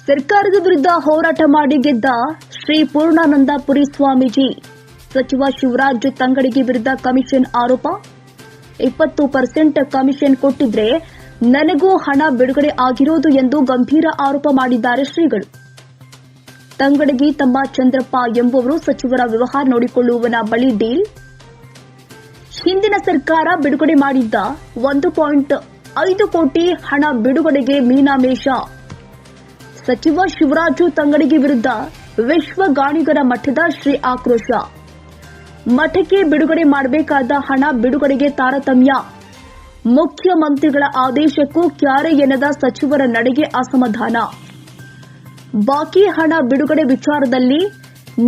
ಸರ್ಕಾರದ ವಿರುದ್ಧ ಹೋರಾಟ ಮಾಡಿ ಗೆದ್ದ ಶ್ರೀ ಪೂರ್ಣಾನಂದಪುರಿ ಸ್ವಾಮೀಜಿ. ಸಚಿವ ಶಿವರಾಜ್ ತಂಗಡಗಿ ವಿರುದ್ಧ ಕಮಿಷನ್ ಆರೋಪ. 20% ಕಮಿಷನ್ ಕೊಟ್ಟಿದ್ರೆ ನನಗೂ ಹಣ ಬಿಡುಗಡೆ ಆಗಿರೋದು ಎಂದು ಗಂಭೀರ ಆರೋಪ ಮಾಡಿದ್ದಾರೆ ಶ್ರೀಗಳು. ತಂಗಡಗಿ ತಮ್ಮ ಚಂದ್ರಪ್ಪ ಎಂಬುವರು ಸಚಿವರ ವ್ಯವಹಾರ ನೋಡಿಕೊಳ್ಳುವವನ ಬಳಿ ಡೀಲ್. ಹಿಂದಿನ ಸರ್ಕಾರ ಬಿಡುಗಡೆ ಮಾಡಿದ್ದ 1.5 ಕೋಟಿ ಹಣ ಬಿಡುಗಡೆಗೆ ಮೀನಾಮೇಷ. ಸಚಿವ ಶಿವರಾಜು ತಂಗಡಗಿ ವಿರುದ್ಧ ವಿಶ್ವ ಗಾಣಿಗರ ಮಠದ ಶ್ರೀ ಆಕ್ರೋಶ. ಮಠಕ್ಕೆ ಬಿಡುಗಡೆ ಮಾಡಬೇಕಾದ ಹಣ ಬಿಡುಗಡೆಗೆ ತಾರತಮ್ಯ. ಮುಖ್ಯಮಂತ್ರಿಗಳ ಆದೇಶಕ್ಕೂ ಕ್ಯಾರೆ ಎನ್ನದ ಸಚಿವರ ನಡೆಗೆ ಅಸಮಾಧಾನ. ಬಾಕಿ ಹಣ ಬಿಡುಗಡೆ ವಿಚಾರದಲ್ಲಿ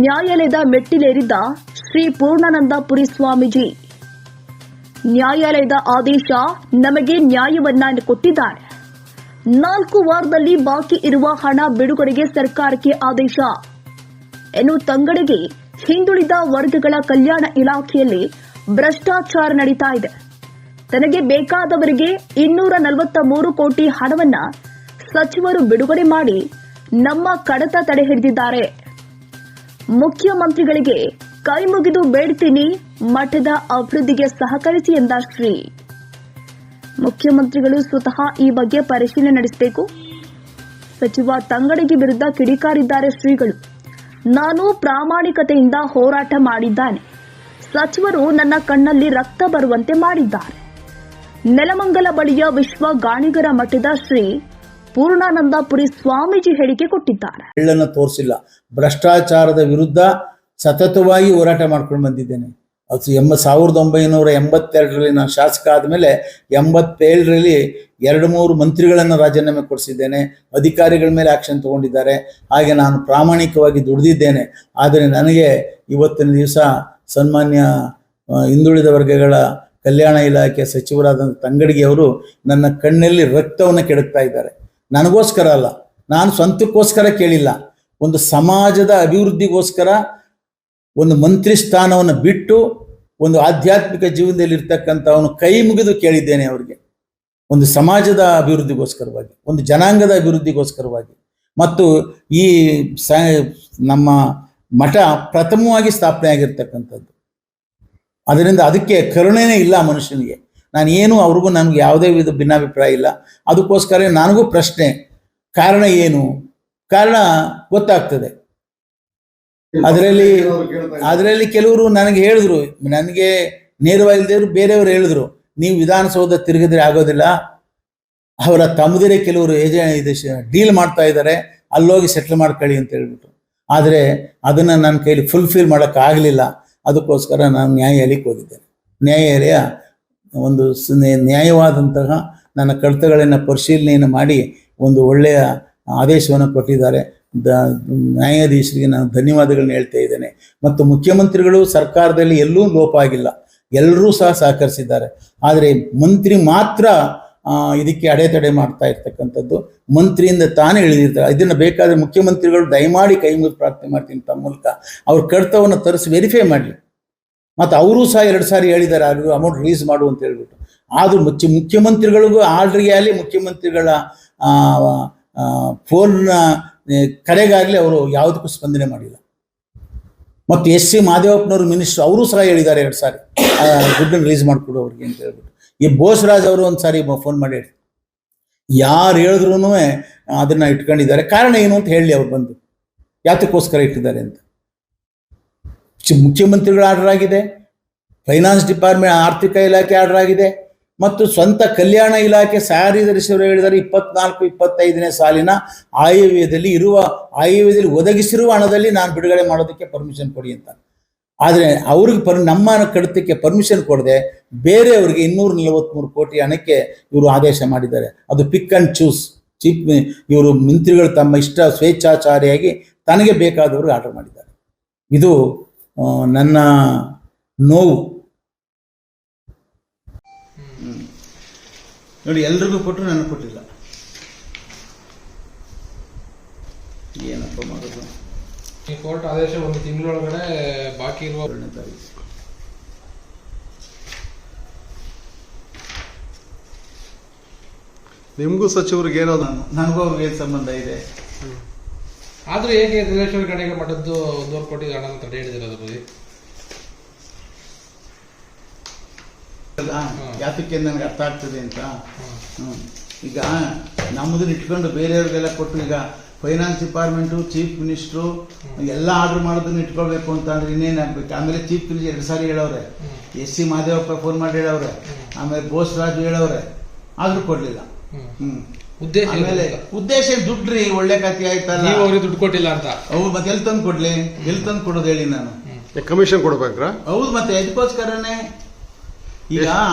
ನ್ಯಾಯಾಲಯದ ಮೆಟ್ಟಿಲೇರಿದ್ದ ಶ್ರೀ ಪೂರ್ಣಾನಂದಪುರಿ ಸ್ವಾಮೀಜಿ. ನ್ಯಾಯಾಲಯದ ಆದೇಶ ನಮಗೆ ನ್ಯಾಯವನ್ನ ಕೊಟ್ಟಿದ್ದಾರೆ. 4 ವಾರದಲ್ಲಿ ಬಾಕಿ ಇರುವ ಹಣ ಬಿಡುಗಡೆಗೆ ಸರ್ಕಾರಕ್ಕೆ ಆದೇಶ. ಇನ್ನು ತಂಗಡಗಿ ಹಿಂದುಳಿದ ವರ್ಗಗಳ ಕಲ್ಯಾಣ ಇಲಾಖೆಯಲ್ಲಿ ಭ್ರಷ್ಟಾಚಾರ ನಡೀತಾ ಇದೆ. ತನಗೆ ಬೇಕಾದವರಿಗೆ 243 ಕೋಟಿ ಹಣವನ್ನ ಸಚಿವರು ಬಿಡುಗಡೆ ಮಾಡಿ ನಮ್ಮ ಕಡತ ತಡೆ ಹಿಡಿದಿದ್ದಾರೆ. ಮುಖ್ಯಮಂತ್ರಿಗಳಿಗೆ ಕೈ ಮುಗಿದು ಬೇಡ್ತೀನಿ, ಮಠದ ಅಭಿವೃದ್ಧಿಗೆ ಸಹಕರಿಸಿ ಎಂದ ಶ್ರೀ. ಮುಖ್ಯಮಂತ್ರಿಗಳು ಸ್ವತಃ ಈ ಬಗ್ಗೆ ಪರಿಶೀಲನೆ ನಡೆಸಬೇಕು. ಸಚಿವ ತಂಗಡಗಿ ವಿರುದ್ಧ ಕಿಡಿಕಾರಿದ್ದಾರೆ ಶ್ರೀಗಳು. ನಾನು ಪ್ರಾಮಾಣಿಕತೆಯಿಂದ ಹೋರಾಟ ಮಾಡಿದ್ದಾನೆ. ಸಚಿವರು ನನ್ನ ಕಣ್ಣಲ್ಲಿ ರಕ್ತ ಬರುವಂತೆ ಮಾಡಿದ್ದಾರೆ. ನೆಲಮಂಗಲ ಬಳಿಯ ವಿಶ್ವ ಗಾಣಿಗರ ಮಠದ ಶ್ರೀ ಪೂರ್ಣಾನಂದಪುರಿ ಸ್ವಾಮೀಜಿ ಹೇಳಿಕೆ ಕೊಟ್ಟಿದ್ದಾರೆ. ಎಳ್ಳನ್ನು ತೋರಿಸಿಲ್ಲ. ಭ್ರಷ್ಟಾಚಾರದ ವಿರುದ್ಧ ಸತತವಾಗಿ ಹೋರಾಟ ಮಾಡ್ಕೊಂಡು ಬಂದಿದ್ದೇನೆ. ಅದು 1982ರಲ್ಲಿ ನಾನು ಶಾಸಕ ಆದಮೇಲೆ 87ರಲ್ಲಿ 2-3 ಮಂತ್ರಿಗಳನ್ನು ರಾಜೀನಾಮೆ ಕೊಡಿಸಿದ್ದೇನೆ. ಅಧಿಕಾರಿಗಳ ಮೇಲೆ ಆಕ್ಷನ್ ತಗೊಂಡಿದ್ದಾರೆ. ಹಾಗೆ ನಾನು ಪ್ರಾಮಾಣಿಕವಾಗಿ ದುಡಿದಿದ್ದೇನೆ. ಆದರೆ ನನಗೆ ಇವತ್ತಿನ ದಿವಸ ಸನ್ಮಾನ್ಯ ಹಿಂದುಳಿದ ವರ್ಗಗಳ ಕಲ್ಯಾಣ ಇಲಾಖೆ ಸಚಿವರಾದ ತಂಗಡಗಿ ಅವರು ನನ್ನ ಕಣ್ಣಲ್ಲಿ ರಕ್ತವನ್ನು ಕೆಡಕ್ತಾ ಇದ್ದಾರೆ. ನನಗೋಸ್ಕರ ಅಲ್ಲ, ನಾನು ಸ್ವಂತಕ್ಕೋಸ್ಕರ ಕೇಳಿಲ್ಲ. ಒಂದು ಸಮಾಜದ ಅಭಿವೃದ್ಧಿಗೋಸ್ಕರ ಒಂದು ಮಂತ್ರಿ ಸ್ಥಾನವನ್ನು ಬಿಟ್ಟು ಒಂದು ಆಧ್ಯಾತ್ಮಿಕ ಜೀವನದಲ್ಲಿ ಇರ್ತಕ್ಕಂಥ ಅವನು ಕೈ ಮುಗಿದು ಕೇಳಿದ್ದೇನೆ ಅವರಿಗೆ. ಒಂದು ಸಮಾಜದ ಅಭಿವೃದ್ಧಿಗೋಸ್ಕರವಾಗಿ, ಒಂದು ಜನಾಂಗದ ಅಭಿವೃದ್ಧಿಗೋಸ್ಕರವಾಗಿ. ಮತ್ತು ಈ ನಮ್ಮ ಮಠ ಪ್ರಥಮವಾಗಿ ಸ್ಥಾಪನೆ ಆಗಿರ್ತಕ್ಕಂಥದ್ದು. ಅದರಿಂದ ಅದಕ್ಕೆ ಕರುಣೆನೇ ಇಲ್ಲ ಮನುಷ್ಯನಿಗೆ. ನಾನೇನು ಅವ್ರಿಗೂ ನನಗೆ ಯಾವುದೇ ವಿಧ ಭಿನ್ನಾಭಿಪ್ರಾಯ ಇಲ್ಲ. ಅದಕ್ಕೋಸ್ಕರ ನನಗೂ ಪ್ರಶ್ನೆ, ಕಾರಣ ಏನು? ಕಾರಣ ಗೊತ್ತಾಗ್ತದೆ. ಅದರಲ್ಲಿ ಕೆಲವರು ನನಗೆ ಹೇಳಿದ್ರು, ನನಗೆ ನೇರವಾಗಿಲ್ದೇವ್ರು ಬೇರೆಯವರು ಹೇಳಿದ್ರು, ನೀವು ವಿಧಾನಸೌಧ ತಿರುಗಿದ್ರೆ ಆಗೋದಿಲ್ಲ, ಅವರ ತಮ್ಮದಿರೇ ಕೆಲವರು ಡೀಲ್ ಮಾಡ್ತಾ ಇದ್ದಾರೆ, ಅಲ್ಲೋಗಿ ಸೆಟ್ಲ್ ಮಾಡ್ಕೊಳ್ಳಿ ಅಂತ ಹೇಳ್ಬಿಟ್ಟು. ಆದರೆ ಅದನ್ನು ನನ್ನ ಕೈಲಿ ಫುಲ್ಫಿಲ್ ಮಾಡೋಕ್ಕಾಗಲಿಲ್ಲ. ಅದಕ್ಕೋಸ್ಕರ ನಾನು ನ್ಯಾಯಾಲಯಕ್ಕೆ ಹೋಗಿದ್ದೇನೆ. ನ್ಯಾಯಾಲಯ ಒಂದು ನ್ಯಾಯವಾದಂತಹ ನನ್ನ ಕಡತಗಳನ್ನು ಪರಿಶೀಲನೆಯನ್ನು ಮಾಡಿ ಒಂದು ಒಳ್ಳೆಯ ಆದೇಶವನ್ನು ಕೊಟ್ಟಿದ್ದಾರೆ. ನ್ಯಾಯಾಧೀಶರಿಗೆ ನಾನು ಧನ್ಯವಾದಗಳನ್ನ ಹೇಳ್ತಾ ಇದ್ದೇನೆ. ಮತ್ತು ಮುಖ್ಯಮಂತ್ರಿಗಳು ಸರ್ಕಾರದಲ್ಲಿ ಎಲ್ಲೂ ಲೋಪ ಆಗಿಲ್ಲ, ಎಲ್ಲರೂ ಸಹ ಸಹಕರಿಸಿದ್ದಾರೆ. ಆದರೆ ಮಂತ್ರಿ ಮಾತ್ರ ಇದಕ್ಕೆ ಅಡೆತಡೆ ಮಾಡ್ತಾ ಇರ್ತಕ್ಕಂಥದ್ದು. ಮಂತ್ರಿಯಿಂದ ತಾನೇ ಇಳಿದಿರ್ತಾರೆ. ಇದನ್ನು ಬೇಕಾದರೆ ಮುಖ್ಯಮಂತ್ರಿಗಳು ದಯಮಾಡಿ ಕೈ ಮುಗಿದು ಪ್ರಾರ್ಥನೆ ಮಾಡ್ತೀನಿ ತಮ್ಮ ಮೂಲಕ ಅವ್ರ ಕಡತವನ್ನು ತರಿಸಿ ವೆರಿಫೈ ಮಾಡಲಿ. ಮತ್ತು ಅವರೂ ಸಹ 2 ಸಾರಿ ಹೇಳಿದ್ದಾರೆ ಅದು ಅಮೌಂಟ್ ರಿಲೀಸ್ ಮಾಡು ಅಂತ ಹೇಳ್ಬಿಟ್ಟು. ಆದರೂ ಮುಖ್ಯಮಂತ್ರಿಗಳಿಗೂ ಆರ್ಡ್ರಿಗೆ ಆಗಲಿ, ಮುಖ್ಯಮಂತ್ರಿಗಳ ಫೋನ್ ಕರೆಗಾಗಲಿ ಅವರು ಯಾವುದಕ್ಕೂ ಸ್ಪಂದನೆ ಮಾಡಿಲ್ಲ. ಮತ್ತು SC ಮಾದೇವಪ್ಪನವರು ಮಿನಿಸ್ಟರ್, ಅವರು ಸಹ ಹೇಳಿದ್ದಾರೆ 2 ಸಾರಿ ದುಡ್ಡನ್ನು ರಿಲೀಸ್ ಮಾಡಿಕೊಡು ಅವ್ರಿಗೆ ಅಂತ ಹೇಳ್ಬಿಟ್ಟು. ಈ ಬೋಸರಾಜ್ ಅವರು ಒಂದು ಸಾರಿ ಫೋನ್ ಮಾಡಿ ಹೇಳಿ, ಯಾರು ಹೇಳಿದ್ರು ಅದನ್ನು ಇಟ್ಕೊಂಡಿದ್ದಾರೆ. ಕಾರಣ ಏನು ಅಂತ ಹೇಳಿ ಅವ್ರು ಬಂದು ಯಾತಕ್ಕೋಸ್ಕರ ಇಟ್ಟಿದ್ದಾರೆ ಅಂತ. ಮುಖ್ಯಮಂತ್ರಿಗಳ ಆರ್ಡರ್ ಆಗಿದೆ, ಫೈನಾನ್ಸ್ ಡಿಪಾರ್ಟ್ಮೆಂಟ್ ಆರ್ಥಿಕ ಇಲಾಖೆ ಆರ್ಡರ್ ಆಗಿದೆ, ಮತ್ತು ಸ್ವಂತ ಕಲ್ಯಾಣ ಇಲಾಖೆ ಕಾರ್ಯದರ್ಶಿಯವರು ಹೇಳಿದ್ದಾರೆ 24-25ನೇ ಸಾಲಿನ ಆಯವ್ಯಯದಲ್ಲಿ ಒದಗಿಸಿರುವ ಹಣದಲ್ಲಿ ನಾನು ಬಿಡುಗಡೆ ಮಾಡೋದಕ್ಕೆ ಪರ್ಮಿಷನ್ ಕೊಡಿ ಅಂತ. ಆದರೆ ಅವ್ರಿಗೆ ನಮ್ಮ ಕಡತಕ್ಕೆ ಪರ್ಮಿಷನ್ ಕೊಡದೆ ಬೇರೆಯವ್ರಿಗೆ 243 ಕೋಟಿ ಹಣಕ್ಕೆ ಇವರು ಆದೇಶ ಮಾಡಿದ್ದಾರೆ. ಅದು ಪಿಕ್ ಆ್ಯಂಡ್ ಚೂಸ್ ಇವರು ಮಂತ್ರಿಗಳು ತಮ್ಮ ಇಷ್ಟ ಸ್ವೇಚ್ಛಾಚಾರಿಯಾಗಿ ತನಗೆ ಬೇಕಾದವ್ರಿಗೆ ಆರ್ಡರ್ ಮಾಡಿದ್ದಾರೆ. ಇದು ನನ್ನ ನೋವು. ನೋಡಿ, ಎಲ್ರಿಗೂ ಕೊಟ್ಟರು ನನಗೆ ಕೊಟ್ಟಿಲ್ಲ. ಏನಪ್ಪ ಮಾಡೋದು? ಈ ಕೋರ್ಟ್ ಆದೇಶ 1 ತಿಂಗಳೊಳಗಡೆ ಬಾಕಿ ಇರುವ ನಿಮಗೂ ಸಚಿವರಿಗೆ ಏನೋ ನನಗೂ ಅವ್ರಿಗೆ ಏನು ಸಂಬಂಧ ಇದೆ? ಆದ್ರೂ ಹೇಗೆ ಧನೇಶ್ವರಿ ಗಣಿಗ ಮಠದ್ದು 1.5 ಕೋಟಿ ಹಣ ತಡೆ ಹಿಡಿದಿರೋದು ಬರೀ ಯಾತಕ್ಕೆ ನನಗೆ ಅರ್ಥ ಆಗ್ತದೆ ಅಂತ. ಈಗ ನಮ್ಮದನ್ನ ಇಟ್ಕೊಂಡು ಬೇರೆಯವ್ರಿಗೆಲ್ಲ ಕೊಟ್ಟು, ಈಗ ಫೈನಾನ್ಸ್ ಡಿಪಾರ್ಟ್ಮೆಂಟು, ಚೀಫ್ ಮಿನಿಸ್ಟ್ರು ಎಲ್ಲ ಆರ್ಡರ್ ಮಾಡೋದನ್ನ ಇಟ್ಕೊಳ್ಬೇಕು ಅಂತ ಅಂದ್ರೆ ಇನ್ನೇನಾಗಬೇಕು. ಆಮೇಲೆ ಚೀಫ್ ಮಿನಿಸ್ಟರ್ 2 ಸಾರಿ ಹೇಳವ್ರೆ, ಎಸ್ ಸಿ ಮಾದೇವಪ್ಪ ಫೋನ್ ಮಾಡಿ ಹೇಳವ್ರೆ, ಆಮೇಲೆ ಬೋಸರಾಜು ಹೇಳವ್ರೆ, ಆದ್ರೂ ಕೊಡ್ಲಿಲ್ಲ. ಆಮೇಲೆ ಉದ್ದೇಶ ದುಡ್ಡ್ರಿ, ಒಳ್ಳೆ ಕಥೆ ಆಯ್ತಲ್ಲ, ದುಡ್ಡು ಕೊಟ್ಟಿಲ್ಲ ಅಂತ. ಹೌದು, ಮತ್ತೆ ಎಲ್ಲಿ ತಂದು ಕೊಡ್ಲಿ, ಎಲ್ಲಿ ತಂದು ಕೊಡೋದು ಹೇಳಿ ನಾನು? ಕಮಿಷನ್ ಕೊಡ್ಬೇಕ್ರ? ಹೌದು, ಮತ್ತೆ ಅದಕ್ಕೋಸ್ಕರನೇ ಈಗ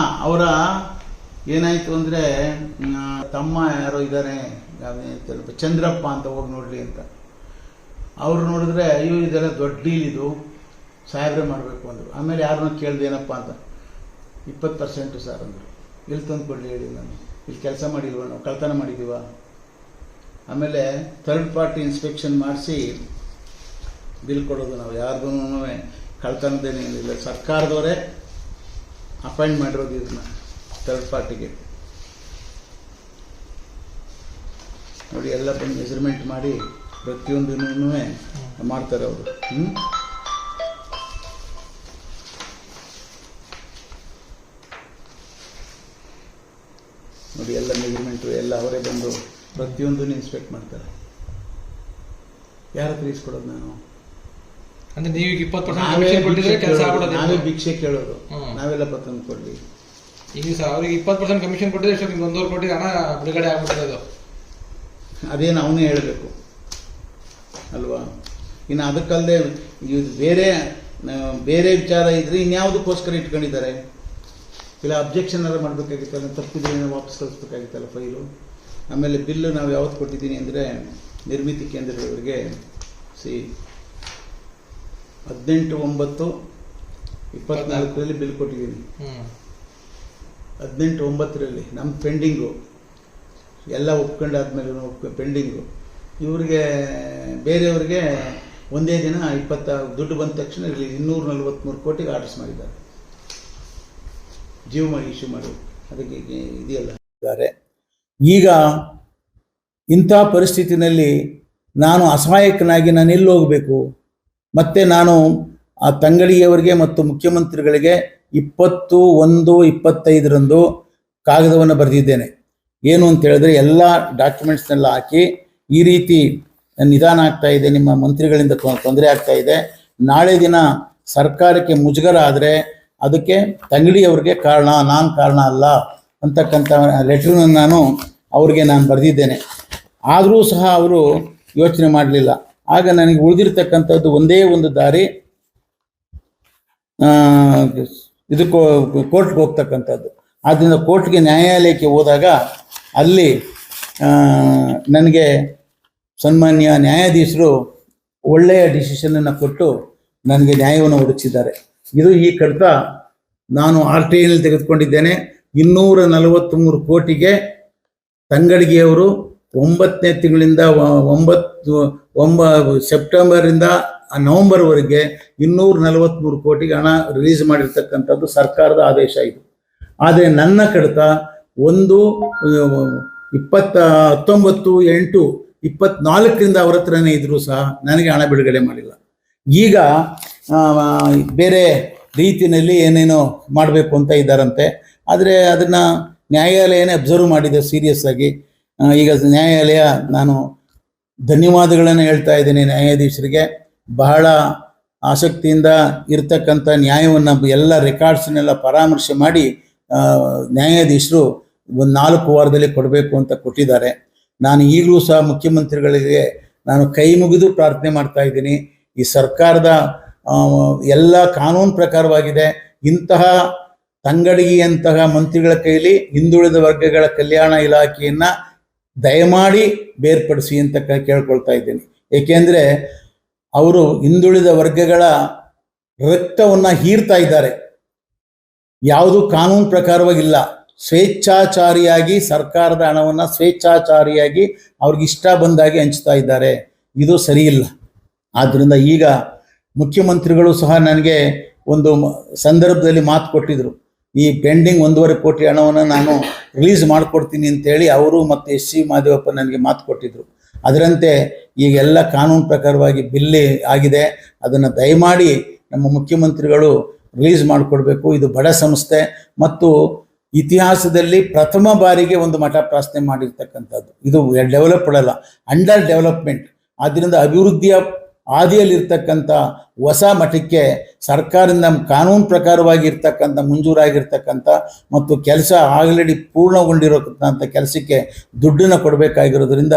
ಅವರ ಏನಾಯ್ತು ಅಂದ್ರೆ, ತಮ್ಮ ಯಾರೋ ಇದ್ದಾರೆ ಚಂದ್ರಪ್ಪ ಅಂತ, ಹೋಗಿ ನೋಡ್ಲಿ ಅಂತ. ಅವ್ರು ನೋಡಿದ್ರೆ ಅಯ್ಯೋ ಇದೆಲ್ಲ ದೊಡ್ಡ ಡೀಲ್, ಇದು ಸಾಹೇಬ್ರೆ ಮಾಡಬೇಕು ಅಂದರು. ಆಮೇಲೆ ಯಾರನ್ನೋ ಕೇಳ್ದು ಏನಪ್ಪ ಅಂತ, 20% ಸರ್ ಅಂದರು. ಎಲ್ಲಿ ತಂದು ಕೊಡಲಿ ಹೇಳಿ ನಾನು? ಇಲ್ಲಿ ಕೆಲಸ ಮಾಡಿಲ್ವ ನಾವು, ಕಳ್ತನ ಮಾಡಿದ್ದೀವ? ಆಮೇಲೆ ಥರ್ಡ್ ಪಾರ್ಟಿ ಇನ್ಸ್ಪೆಕ್ಷನ್ ಮಾಡಿಸಿ ಬಿಲ್ ಕೊಡೋದು. ನಾವು ಯಾರ್ದೂ ಕಳ್ತನದೇನೇನಿಲ್ಲ, ಸರ್ಕಾರದವರೇ ಅಪಾಯಿಂಟ್ ಮಾಡಿರೋದು ಇದನ್ನ ಥರ್ಡ್ ಪಾರ್ಟಿಗೆ. ನೋಡಿ, ಎಲ್ಲ ಬಂದು ಮೆಜರ್ಮೆಂಟ್ ಮಾಡಿ ಪ್ರತಿಯೊಂದನ್ನು ಮಾಡ್ತಾರೆ ಅವರು. ನೋಡಿ, ಎಲ್ಲ ಮೆಜರ್ಮೆಂಟು ಎಲ್ಲ ಅವರೇ ಬಂದು ಪ್ರತಿಯೊಂದನ್ನು ಇನ್ಸ್ಪೆಕ್ಟ್ ಮಾಡ್ತಾರೆ. ಯಾರ ಹತ್ರ ಇಸ್ಕೊಡೋದು ನಾನು? ಅಂದ್ರೆ ನೀವು 20% ನಾವೇ ಭಿಕ್ಷೆ ಕೇಳೋದು, ನಾವೆಲ್ಲ ತಂದು ಕೊಡ್ಲಿ. ಈಗ ಅವ್ರಿಗೆ 20% ಕಮಿಷನ್ ಕೊಟ್ಟಿದ್ರೆ 1.5 ಕೋಟಿ ಹಣ ಬಿಡುಗಡೆ ಆಗ್ಬಿಟ್ಟಿದೆ. ಅದೇನು ಅವನೇ ಹೇಳಬೇಕು ಅಲ್ವಾ? ಇನ್ನು ಅದಕ್ಕಲ್ಲದೆ ಬೇರೆ ವಿಚಾರ ಇದ್ರೆ ಇನ್ಯಾವುದಕ್ಕೋಸ್ಕರ ಇಟ್ಕೊಂಡಿದ್ದಾರೆ? ಇಲ್ಲ ಅಬ್ಜೆಕ್ಷನ್ ಎಲ್ಲ ಮಾಡಬೇಕಾಗಿತ್ತಲ್ಲ, ತಪ್ಪಿದ್ರೆ ವಾಪಸ್ ಕಳಿಸ್ಬೇಕಾಗಿತ್ತಲ್ಲ ಫೈಲು. ಆಮೇಲೆ ಬಿಲ್ಲು ನಾವು ಯಾವತ್ತು ಕೊಟ್ಟಿದ್ದೀನಿ ಅಂದರೆ, ನಿರ್ಮಿತಿ ಕೇಂದ್ರದವರಿಗೆ 18/9/24 ಬಿಲ್ ಕೊಟ್ಟಿದ್ದೀನಿ. 18/9 ನಮ್ಮ ಪೆಂಡಿಂಗು ಎಲ್ಲ ಒಪ್ಕೊಂಡಾದ್ಮೇಲೆ ಪೆಂಡಿಂಗು. ಇವರಿಗೆ ಬೇರೆಯವ್ರಿಗೆ ಒಂದೇ ದಿನ 20 ದುಡ್ಡು ಬಂದ ತಕ್ಷಣ ಇಲ್ಲಿ 243 ಕೋಟಿಗೆ ಆರ್ಡರ್ಸ್ ಮಾಡಿದ್ದಾರೆ. ಜೀವ ಮಾಡಿ ಇಶ್ಯೂ ಮಾಡಿ ಅದಕ್ಕೆ ಇದೆಯಲ್ಲ ಇದ್ದಾರೆ. ಈಗ ಇಂಥ ಪರಿಸ್ಥಿತಿನಲ್ಲಿ ನಾನು ಅಸಹಾಯಕನಾಗಿ ನಾನು ಎಲ್ಲಿ ಹೋಗಬೇಕು? ಮತ್ತೆ ನಾನು ಆ ತಂಗಡಿಯವರಿಗೆ ಮತ್ತು ಮುಖ್ಯಮಂತ್ರಿಗಳಿಗೆ 20/1/25 ಕಾಗದವನ್ನು ಬರೆದಿದ್ದೇನೆ. ಏನು ಅಂತ ಹೇಳಿದ್ರೆ, ಎಲ್ಲ ಡಾಕ್ಯುಮೆಂಟ್ಸ್ನೆಲ್ಲ ಹಾಕಿ ಈ ರೀತಿ ನಿಧಾನ ಆಗ್ತಾ ಇದೆ, ನಿಮ್ಮ ಮಂತ್ರಿಗಳಿಂದ ತೊಂದರೆ ಆಗ್ತಾ ಇದೆ, ನಾಳೆ ದಿನ ಸರ್ಕಾರಕ್ಕೆ ಮುಜುಗರ ಆದರೆ ಅದಕ್ಕೆ ತಂಗಡಿಯವರಿಗೆ ಕಾರಣ, ನಾನು ಕಾರಣ ಅಲ್ಲ ಅಂತಕ್ಕಂಥ ಲೆಟ್ರನ್ನ ನಾನು ಬರೆದಿದ್ದೇನೆ. ಆದರೂ ಸಹ ಅವರು ಯೋಚನೆ ಮಾಡಲಿಲ್ಲ. ಆಗ ನನಗೆ ಉಳಿದಿರ್ತಕ್ಕಂಥದ್ದು ಒಂದೇ ಒಂದು ದಾರಿ, ಇದಕ್ಕೆ ಕೋರ್ಟ್ಗೆ ಹೋಗ್ತಕ್ಕಂಥದ್ದು. ಆದ್ದರಿಂದ ಕೋರ್ಟ್ಗೆ, ನ್ಯಾಯಾಲಯಕ್ಕೆ ಹೋದಾಗ ಅಲ್ಲಿ ನನಗೆ ಸನ್ಮಾನ್ಯ ನ್ಯಾಯಾಧೀಶರು ಒಳ್ಳೆಯ ಡಿಸಿಷನನ್ನು ಕೊಟ್ಟು ನನಗೆ ನ್ಯಾಯವನ್ನು ಒದಗಿಸಿದ್ದಾರೆ. ಇದು ಈ ಕಡತ ನಾನು RTI ತೆಗೆದುಕೊಂಡಿದ್ದೇನೆ. 243 ಕೋಟಿಗೆ ತಂಗಡಿಗೆಯವರು 9ನೇ ತಿಂಗಳಿಂದ 9 ಸೆಪ್ಟೆಂಬರಿಂದ ನವೆಂಬರ್ವರೆಗೆ 243 ಕೋಟಿಗೆ ಹಣ ರಿಲೀಸ್ ಮಾಡಿರ್ತಕ್ಕಂಥದ್ದು ಸರ್ಕಾರದ ಆದೇಶ ಇದು. ಆದರೆ ನನ್ನ ಕಡತ 19/8/24 ಅವರ ಹತ್ರನೇ ಇದ್ರೂ ಸಹ ನನಗೆ ಹಣ ಬಿಡುಗಡೆ ಮಾಡಿಲ್ಲ. ಈಗ ಬೇರೆ ರೀತಿಯಲ್ಲಿ ಏನೇನೋ ಮಾಡಬೇಕು ಅಂತ ಇದ್ದಾರಂತೆ. ಆದರೆ ಅದನ್ನು ನ್ಯಾಯಾಲಯನೇ ಅಬ್ಸರ್ವ್ ಮಾಡಿದೆ ಸೀರಿಯಸ್ ಆಗಿ. ಈಗ ನ್ಯಾಯಾಲಯ, ನಾನು ಧನ್ಯವಾದಗಳನ್ನು ಹೇಳ್ತಾ ಇದ್ದೀನಿ ನ್ಯಾಯಾಧೀಶರಿಗೆ. ಬಹಳ ಆಸಕ್ತಿಯಿಂದ ಇರ್ತಕ್ಕಂಥ ನ್ಯಾಯವನ್ನು ಎಲ್ಲ ರೆಕಾರ್ಡ್ಸ್ನೆಲ್ಲ ಪರಾಮರ್ಶೆ ಮಾಡಿ ನ್ಯಾಯಾಧೀಶರು 4 ವಾರದಲ್ಲಿ ಕೊಡಬೇಕು ಅಂತ ಕೊಟ್ಟಿದ್ದಾರೆ. ನಾನು ಈಗಲೂ ಸಹ ಮುಖ್ಯಮಂತ್ರಿಗಳಿಗೆ ನಾನು ಕೈ ಮುಗಿದು ಪ್ರಾರ್ಥನೆ ಮಾಡ್ತಾ ಇದ್ದೀನಿ. ಈ ಸರ್ಕಾರದ ಎಲ್ಲ ಕಾನೂನು ಪ್ರಕಾರವಾಗಿದೆ. ಇಂತಹ ತಂಗಡಿಗೆಯಂತಹ ಮಂತ್ರಿಗಳ ಕೈಲಿ ಹಿಂದುಳಿದ ವರ್ಗಗಳ ಕಲ್ಯಾಣ ಇಲಾಖೆಯನ್ನು ದಯಮಾಡಿ ಬೇರ್ಪಡಿಸಿ ಅಂತ ಕೇಳ್ಕೊಳ್ತಾ ಇದ್ದೀನಿ. ಏಕೆಂದರೆ ಅವರು ಹಿಂದುಳಿದ ವರ್ಗಗಳ ರಕ್ತವನ್ನು ಹೀರ್ತಾ ಇದ್ದಾರೆ. ಯಾವುದು ಕಾನೂನು ಪ್ರಕಾರವಾಗಿಲ್ಲ. ಸ್ವೇಚ್ಛಾಚಾರಿಯಾಗಿ ಸರ್ಕಾರದ ಹಣವನ್ನು ಸ್ವೇಚ್ಛಾಚಾರಿಯಾಗಿ ಅವ್ರಿಗಿಷ್ಟ ಬಂದಾಗಿ ಹಂಚ್ತಾ ಇದ್ದಾರೆ. ಇದು ಸರಿಯಿಲ್ಲ. ಆದ್ದರಿಂದ ಈಗ ಮುಖ್ಯಮಂತ್ರಿಗಳು ಸಹ ನನಗೆ ಒಂದು ಸಂದರ್ಭದಲ್ಲಿ ಮಾತು ಕೊಟ್ಟಿದ್ರು, ಈ ಪೆಂಡಿಂಗ್ 1.5 ಕೋಟಿ ಹಣವನ್ನು ನಾನು ರಿಲೀಸ್ ಮಾಡಿಕೊಡ್ತೀನಿ ಅಂತೇಳಿ ಅವರು ಮತ್ತು SC ಮಾದೇವಪ್ಪ ನನಗೆ ಮಾತು ಕೊಟ್ಟಿದ್ರು. ಅದರಂತೆ ಈಗೆಲ್ಲ ಕಾನೂನು ಪ್ರಕಾರವಾಗಿ ಬಿಲ್ ಆಗಿದೆ. ಅದನ್ನು ದಯಮಾಡಿ ನಮ್ಮ ಮುಖ್ಯಮಂತ್ರಿಗಳು ರಿಲೀಸ್ ಮಾಡಿಕೊಡ್ಬೇಕು. ಇದು ಬಡ ಸಂಸ್ಥೆ ಮತ್ತು ಇತಿಹಾಸದಲ್ಲಿ ಪ್ರಥಮ ಬಾರಿಗೆ ಒಂದು ಮಠ ಪ್ರಾರ್ಥನೆ ಮಾಡಿರ್ತಕ್ಕಂಥದ್ದು. ಇದು ಡೆವಲಪ್ಡ್ ಅಲ್ಲ, ಅಂಡರ್ ಡೆವಲಪ್ಮೆಂಟ್. ಆದ್ದರಿಂದ ಅಭಿವೃದ್ಧಿಯ ಹಾದಿಯಲ್ಲಿರ್ತಕ್ಕಂಥ ಹೊಸ ಮಠಕ್ಕೆ ಸರ್ಕಾರದಿಂದ ಕಾನೂನು ಪ್ರಕಾರವಾಗಿ ಇರ್ತಕ್ಕಂಥ ಮಂಜೂರಾಗಿರ್ತಕ್ಕಂಥ ಮತ್ತು ಕೆಲಸ ಆಲ್ರೆಡಿ ಪೂರ್ಣಗೊಂಡಿರೋಂಥ ಕೆಲಸಕ್ಕೆ ದುಡ್ಡನ್ನು ಕೊಡಬೇಕಾಗಿರೋದ್ರಿಂದ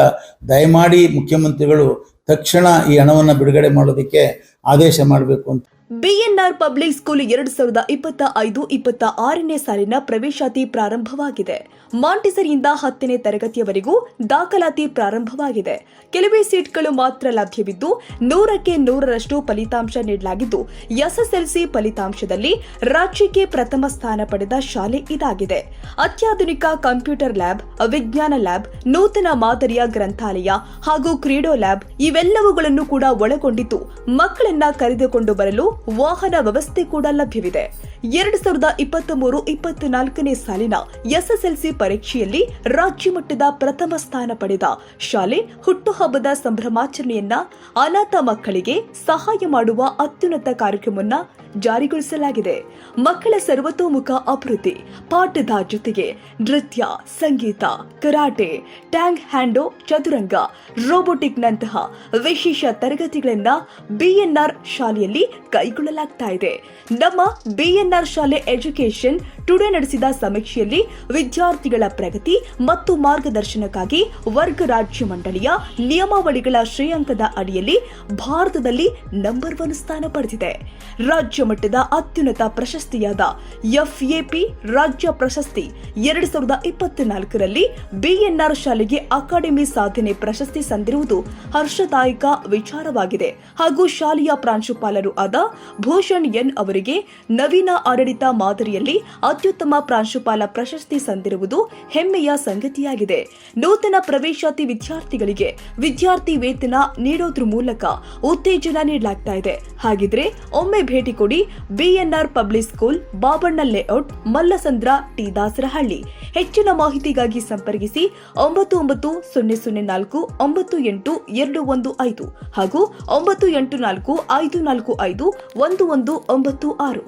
ದಯಮಾಡಿ ಮುಖ್ಯಮಂತ್ರಿಗಳು ತಕ್ಷಣ ಈ ಹಣವನ್ನು ಬಿಡುಗಡೆ ಮಾಡೋದಕ್ಕೆ ಆದೇಶ ಮಾಡಬೇಕು ಅಂತ. ಬಿಎನ್ಆರ್ ಪಬ್ಲಿಕ್ ಸ್ಕೂಲ್ 2025-26ನೇ ಸಾಲಿನ ಪ್ರವೇಶಾತಿ ಪ್ರಾರಂಭವಾಗಿದೆ. ಮಾಂಟಿಸರಿಯಿಂದ 10ನೇ ತರಗತಿಯವರೆಗೂ ದಾಖಲಾತಿ ಪ್ರಾರಂಭವಾಗಿದೆ. ಕೆಲವೇ ಸೀಟ್ಗಳು ಮಾತ್ರ ಲಭ್ಯವಿದ್ದು 100ಕ್ಕೆ 100ರಷ್ಟು ಫಲಿತಾಂಶ ನೀಡಲಾಗಿದ್ದು, ಎಸ್ಎಸ್ಎಲ್ಸಿ ಫಲಿತಾಂಶದಲ್ಲಿ ರಾಜ್ಯಕ್ಕೆ ಪ್ರಥಮ ಸ್ಥಾನ ಪಡೆದ ಶಾಲೆ ಇದಾಗಿದೆ. ಅತ್ಯಾಧುನಿಕ ಕಂಪ್ಯೂಟರ್ ಲ್ಯಾಬ್, ವಿಜ್ಞಾನ ಲ್ಯಾಬ್, ನೂತನ ಮಾದರಿಯ ಗ್ರಂಥಾಲಯ ಹಾಗೂ ಕ್ರೀಡೋ ಲ್ಯಾಬ್ ಇವೆಲ್ಲವುಗಳನ್ನು ಕೂಡ ಒಳಗೊಂಡಿದ್ದು ಮಕ್ಕಳನ್ನ ಕರೆದುಕೊಂಡು ಬರಲು ವಾಹನ ವ್ಯವಸ್ಥೆ ಕೂಡ ಲಭ್ಯವಿದೆ. 2023-24ನೇ ಸಾಲಿನ ಎಸ್ಎಸ್ಎಲ್ಸಿ ಪರೀಕ್ಷೆಯಲ್ಲಿ ರಾಜ್ಯ ಮಟ್ಟದ ಪ್ರಥಮ ಸ್ಥಾನ ಪಡೆದ ಶಾಲೆ ಹುಟ್ಟುಹಬ್ಬದ ಸಂಭ್ರಮಾಚರಣೆಯನ್ನ ಅನಾಥ ಮಕ್ಕಳಿಗೆ ಸಹಾಯ ಮಾಡುವ ಅತ್ಯುನ್ನತ ಕಾರ್ಯಕ್ರಮವನ್ನ ಜಾರಿಗೊಳಿಸಲಾಗಿದೆ. ಮಕ್ಕಳ ಸರ್ವತೋಮುಖ ಅಭಿವೃದ್ಧಿ, ಪಾಠದ ಜೊತೆಗೆ ನೃತ್ಯ, ಸಂಗೀತ, ಕರಾಟೆ, ಟ್ಯಾಂಗ್ ಹ್ಯಾಂಡೋ, ಚದುರಂಗ, ರೋಬೋಟಿಕ್ನಂತಹ ವಿಶೇಷ ತರಗತಿಗಳನ್ನ ಬಿಎನ್ಆರ್ ಶಾಲೆಯಲ್ಲಿ ಕೈಗೊಳ್ಳಲಾಗ್ತಾ ಇದೆ. ನಮ್ಮ ಬಿಎನ್ಆರ್ ಶಾಲೆ ಎಜುಕೇಶನ್ ಟುಡೇ ನಡೆಸಿದ ಸಮೀಕ್ಷೆಯಲ್ಲಿ ವಿದ್ಯಾರ್ಥಿಗಳ ಪ್ರಗತಿ ಮತ್ತು ಮಾರ್ಗದರ್ಶನಕ್ಕಾಗಿ ವರ್ಗ ರಾಜ್ಯ ಮಂಡಳಿಯ ನಿಯಮಾವಳಿಗಳ ಶ್ರೇಯಾಂಕದ ಅಡಿಯಲ್ಲಿ ಭಾರತದಲ್ಲಿ ನಂಬರ್ 1 ಸ್ಥಾನ ಪಡೆದಿದೆ. ರಾಜ್ಯ ಮಟ್ಟದ ಅತ್ಯುನ್ನತ ಪ್ರಶಸ್ತಿಯಾದ ಎಫ್ಎಪಿ ರಾಜ್ಯ ಪ್ರಶಸ್ತಿ 2024ರಲ್ಲಿ ಬಿಎನ್ಆರ್ ಶಾಲೆಗೆ ಅಕಾಡೆಮಿ ಸಾಧನೆ ಪ್ರಶಸ್ತಿ ಸಂದಿರುವುದು ಹರ್ಷದಾಯಕ ವಿಚಾರವಾಗಿದೆ. ಹಾಗೂ ಶಾಲೆಯ ಪ್ರಾಂಶುಪಾಲರು ಆದ ಭೂಷಣ್ ಎನ್ ಅವರಿಗೆ ನವೀನ ಆಡಳಿತ ಮಾದರಿಯಲ್ಲಿ ಅತ್ಯುತ್ತಮ ಪ್ರಾಂಶುಪಾಲ ಪ್ರಶಸ್ತಿ ಸಂದಿರುವುದು ಹೆಮ್ಮೆಯ ಸಂಗತಿಯಾಗಿದೆ. ನೂತನ ಪ್ರವೇಶಾತಿ ವಿದ್ಯಾರ್ಥಿಗಳಿಗೆ ವಿದ್ಯಾರ್ಥಿ ವೇತನ ನೀಡೋದ್ರ ಮೂಲಕ ಉತ್ತೇಜನ ನೀಡಲಾಗ್ತಾ ಇದೆ. ಹಾಗಿದ್ರೆ ಒಮ್ಮೆ ಭೇಟಿ ಕೊಡಿ BNR public school, Babanna layout, Mallasandra, T Dasarahalli. ಹೆಚ್ಚಿನ ಮಾಹಿತಿಗಾಗಿ ಸಂಪರ್ಕಿಸಿ 9904-98215 ಹಾಗೂ 9845451196.